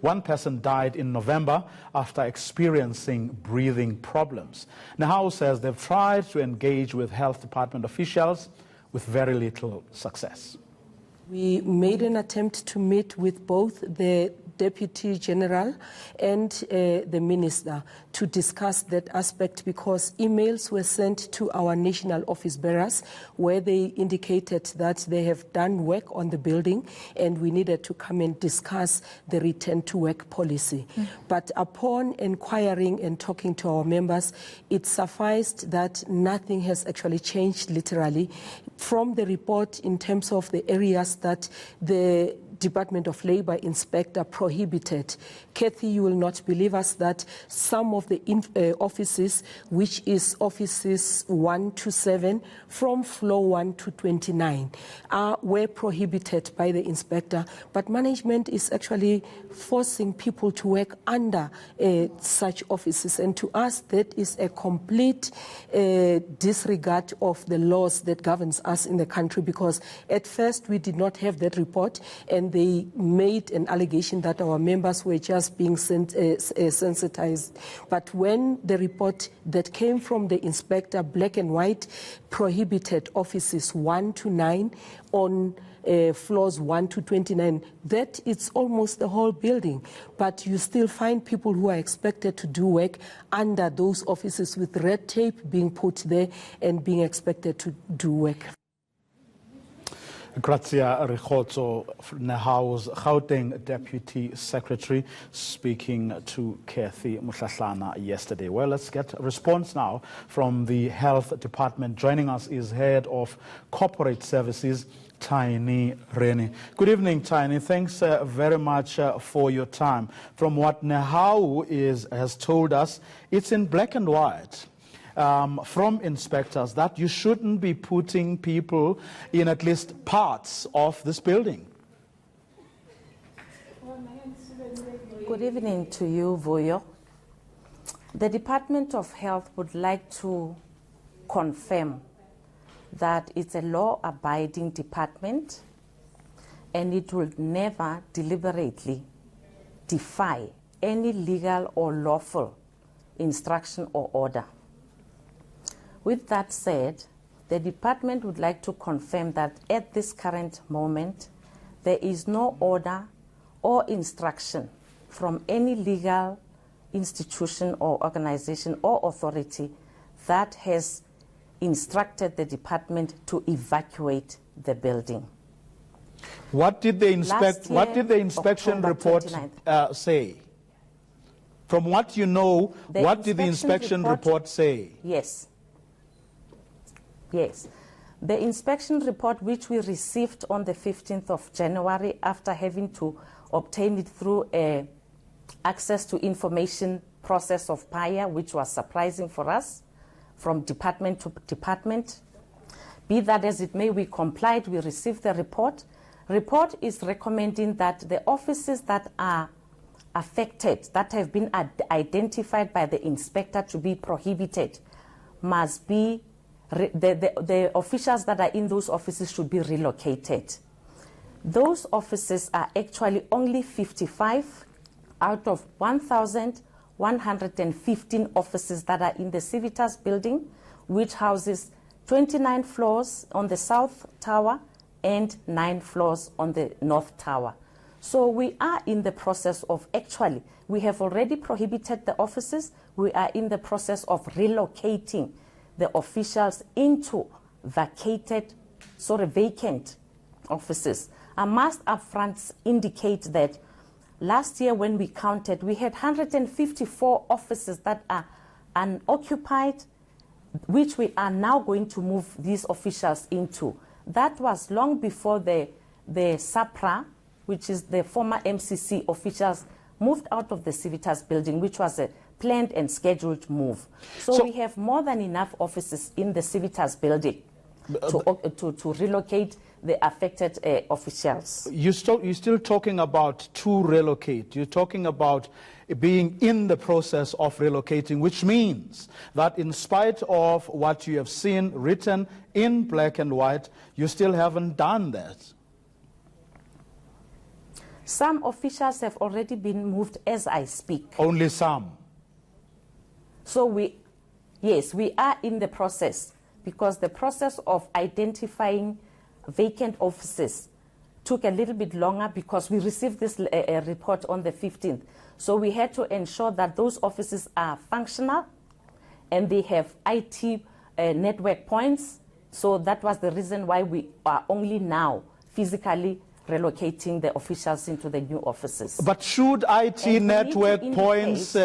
One person died in November after experiencing breathing problems. Nehawu says they've tried to engage with health department officials with very little success. We made an attempt to meet with both the Deputy General and the Minister to discuss that aspect, because emails were sent to our national office bearers where they indicated that they have done work on the building and we needed to come and discuss the return to work policy. But upon inquiring and talking to our members, it sufficed that nothing has actually changed literally from the report in terms of the areas that the Department of Labor inspector prohibited. Kathy, you will not believe us that some of the offices, which is offices 1 to 7, from floor 1 to 29, were prohibited by the inspector. But management is actually forcing people to work under such offices. And to us, that is a complete disregard of the laws that governs us in the country, because at first we did not have that report, and they made an allegation that our members were just being sensitized. But when the report that came from the inspector, black and white, prohibited offices 1 to 9 on floors 1 to 29, that it's almost the whole building. But you still find people who are expected to do work under those offices with red tape being put there and being expected to do work. Grazia Rikhotso, Nehawu's Gauteng Deputy Secretary, speaking to Kathy Mutlatlana yesterday. Well, let's get a response now from the Health Department. Joining us is Head of Corporate Services, Tiny Rene. Good evening, Tiny. Thanks very much for your time. From what Nehawu has told us, it's in black and white from inspectors that you shouldn't be putting people in at least parts of this building. Good evening to you, Vuyo. The Department of Health would like to confirm that it's a law-abiding department and it will never deliberately defy any legal or lawful instruction or order. With that said, the department would like to confirm that at this current moment, there is no order or instruction from any legal institution or organization or authority that has instructed the department to evacuate the building. What did the inspection report say? From what you know, what did the inspection report say? Yes. The inspection report, which we received on the 15th of January after having to obtain it through a access to information process of PAIA, which was surprising for us, from department to department. Be that as it may, we complied, we received the report. Report is recommending that the offices that are affected, that have been identified by the inspector to be prohibited, must be the officials that are in those offices should be relocated. Those offices are actually only 55 out of 1,115 offices that are in the Civitas building, which houses 29 floors on the South Tower and 9 floors on the North Tower. So we are in the process of we have already prohibited the offices. We are in the process of relocating the officials into vacant offices. I must upfront indicate that last year when we counted, we had 154 offices that are unoccupied, which we are now going to move these officials into. That was long before the SAPRA, which is the former MCC officials, moved out of the Civitas building, which was a planned and scheduled move. So we have more than enough offices in the Civitas building to relocate the affected officials. You're still talking about to relocate. You're talking about being in the process of relocating, which means that in spite of what you have seen written in black and white, you still haven't done that. Some officials have already been moved as I speak. Only some? So yes, we are in the process, because the process of identifying vacant offices took a little bit longer because we received this report on the 15th. So we had to ensure that those offices are functional and they have IT network points. So that was the reason why we are only now physically relocating the officials into the new offices. But should IT network points,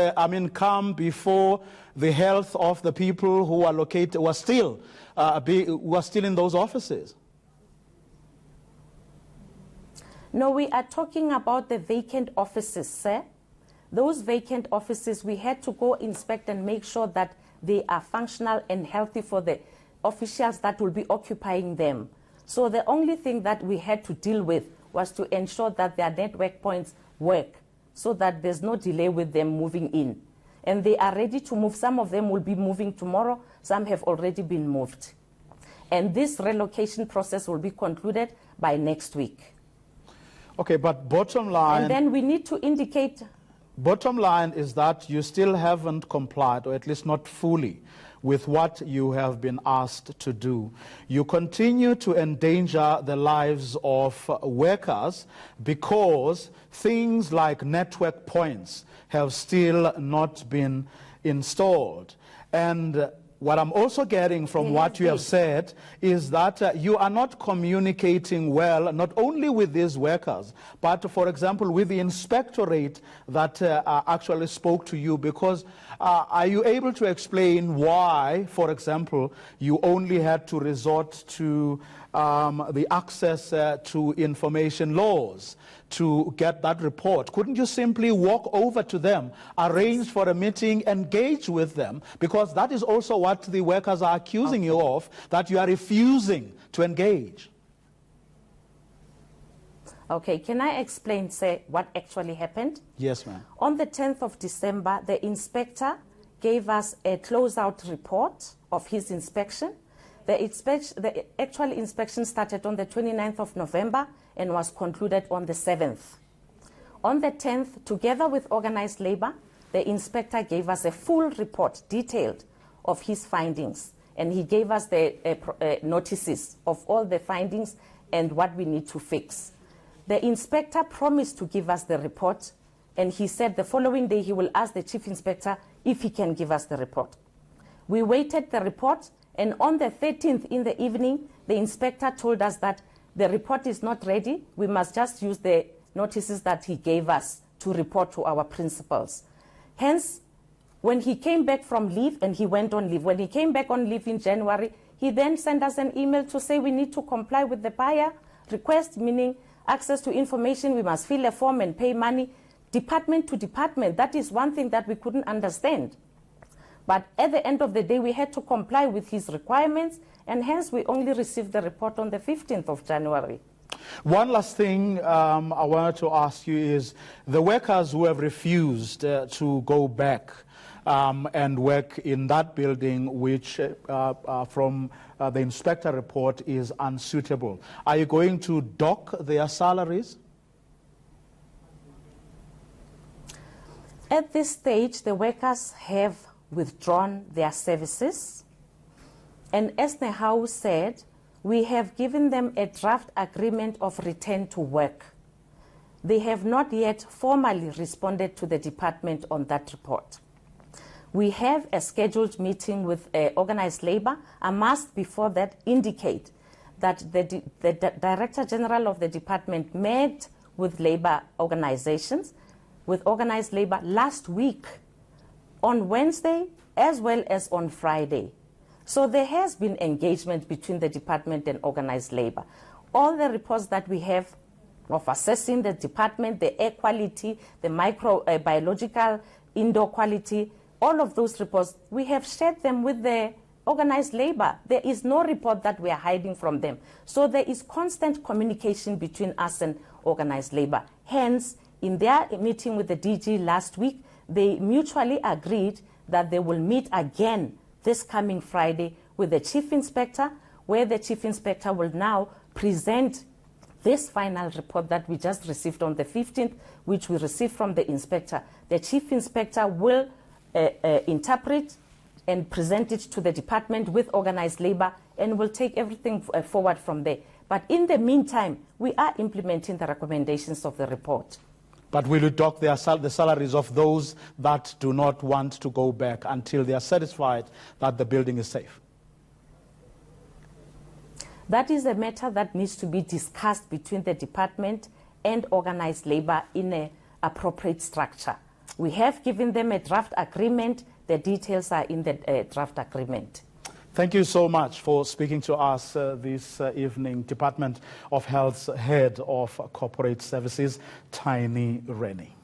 come before the health of the people who are located, who are still in those offices? No, we are talking about the vacant offices, sir. Those vacant offices, we had to go inspect and make sure that they are functional and healthy for the officials that will be occupying them. So the only thing that we had to deal with was to ensure that their network points work so that there's no delay with them moving in. And they are ready to move. Some of them will be moving tomorrow. Some have already been moved. And this relocation process will be concluded by next week. Okay, but bottom line... And then we need to indicate... Bottom line is that you still haven't complied, or at least not fully, with what you have been asked to do. You continue to endanger the lives of workers because things like network points have still not been installed. And what I'm also getting from what you have said is that you are not communicating well, not only with these workers, but, for example, with the inspectorate that actually spoke to you, because are you able to explain why, for example, you only had to resort to the access to information laws to get that report? Couldn't you simply walk over to them, arrange for a meeting, engage with them? Because that is also what the workers are accusing you of, that you are refusing to engage. Okay, can I explain, say, what actually happened? Yes, ma'am. On the 10th of December, the inspector gave us a closeout report of his inspection. The actual inspection started on the 29th of November and was concluded on the 7th. On the 10th, together with organized labor, the inspector gave us a full report, detailed, of his findings. And he gave us the notices of all the findings and what we need to fix. The inspector promised to give us the report, and he said the following day he will ask the chief inspector if he can give us the report. We waited the report, and on the 13th in the evening, the inspector told us that the report is not ready. We must just use the notices that he gave us to report to our principals. Hence, when he came back from leave, and he went on leave, when he came back on leave in January, he then sent us an email to say we need to comply with the buyer request, meaning access to information, we must fill a form and pay money, department to department. That is one thing that we couldn't understand. But at the end of the day, we had to comply with his requirements, and hence we only received the report on the 15th of January. One last thing I wanted to ask you is the workers who have refused to go back and work in that building, which from the inspector report is unsuitable. Are you going to dock their salaries? At this stage, the workers have withdrawn their services. And as Nehawu said, we have given them a draft agreement of return to work. They have not yet formally responded to the department on that report. We have a scheduled meeting with organized labor. I must before that indicate that the Director General of the department met with labor organizations, with organized labor last week on Wednesday as well as on Friday. So there has been engagement between the department and organized labor. All the reports that we have of assessing the department, the air quality, the microbiological indoor quality, all of those reports, we have shared them with the organized labor. There is no report that we are hiding from them. So there is constant communication between us and organized labor. Hence, in their meeting with the DG last week, they mutually agreed that they will meet again this coming Friday with the chief inspector, where the chief inspector will now present this final report that we just received on the 15th, which we received from the inspector, the chief inspector will interpret and present it to the department with organized labor, and will take everything forward from there. But in the meantime, we are implementing the recommendations of the report. But will you dock the salaries of those that do not want to go back until they are satisfied that the building is safe? That is a matter that needs to be discussed between the department and organized labor in an appropriate structure. We have given them a draft agreement. The details are in the draft agreement. Thank you so much for speaking to us this evening. Department of Health's Head of Corporate Services, Tiny Rennie.